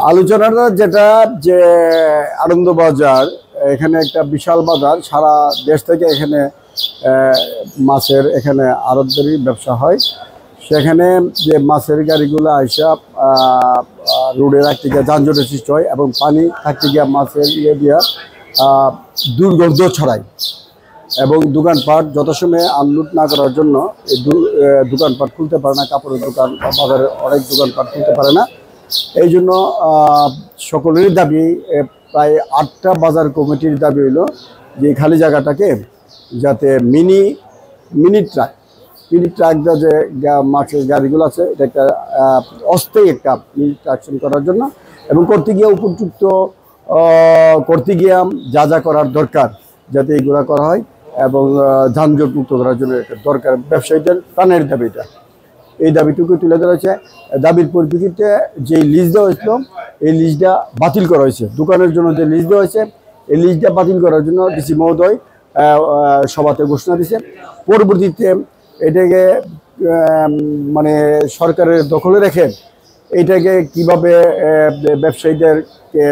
আলোচনাটা যেটা যে আনন্দবাজার এখানে একটা বিশাল বাজার, সারা দেশ থেকে এখানে মাছের এখানে আড়তদারি ব্যবসা হয়। সেখানে যে মাছের গাড়িগুলো আইসা রোডে রাখতে গিয়ে যানজটের সৃষ্টি হয় এবং পানি থাকতে গিয়ে মাছের দিয়া দুর্গন্ধ ছড়ায় এবং দোকানপাট যথাসময়ে আনলোড না করার জন্য এই দোকানপাট খুলতে পারে না। কাপড়ের দোকান, বাজারের অনেক দোকানপাট খুলতে পারে না। এই জন্য সকলেরই দাবি, প্রায় 8টা বাজার কমিটির দাবি হইল যে খালি জায়গাটাকে যাতে মিনি ট্রাকটা যে মাছের গাড়িগুলো আছে এটা একটা অস্থায়ী একটা মিনি ট্রাকশন করার জন্য এবং করতে গিয়ে উপযুক্ত করতে গিয়ে যা করার দরকার যাতে এগুলো করা হয় এবং যানজট মুক্ত করার জন্য একটা দরকার। ব্যবসায়ীদের প্রাণের দাবি এটা, এই দাবিটুকু তুলে ধরা হয়েছে। দাবির পরিপ্রেক্ষিতে যে লিজ দেওয়া হয়েছিল এই লিজটা বাতিল করা হয়েছে। দোকানের জন্য যে লিজ দেওয়া হয়েছে এই লিজটা বাতিল করার জন্য ডিসি মহোদয় সভাতে ঘোষণা দিয়েছে। পরবর্তীতে এটাকে মানে সরকারের দখলে রেখে এইটাকে কিভাবে ব্যবসায়ীদেরকে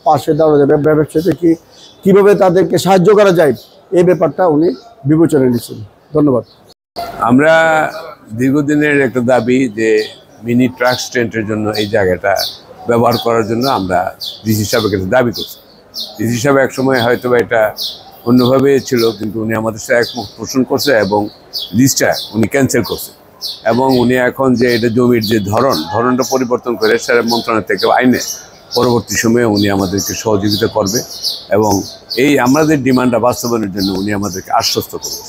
পাশে দাঁড়ানো যাবে, ব্যবসায়ীদের কীভাবে তাদেরকে সাহায্য করা যায় এই ব্যাপারটা উনি বিবেচনায় নিচ্ছেন। ধন্যবাদ। আমরা দীর্ঘদিনের একটা দাবি যে মিনি ট্রাক স্ট্যান্ডের জন্য এই জায়গাটা ব্যবহার করার জন্য আমরা ডিসি সাহেবের কাছে দাবি করছি। ডিসি সাহেব একসময় হয়তো এটা অন্যভাবে ছিল, কিন্তু উনি আমাদের সাথে একমত পোষণ করছে এবং লিস্টটা উনি ক্যান্সেল করছে এবং উনি এখন যে এটা জমির যে ধরনটা পরিবর্তন করে সেটা মন্ত্রণালয় থেকে আইনে পরবর্তী সময়ে উনি আমাদেরকে সহযোগিতা করবে এবং এই আমাদের ডিমান্ডটা বাস্তবায়নের জন্য উনি আমাদেরকে আশ্বস্ত করবে।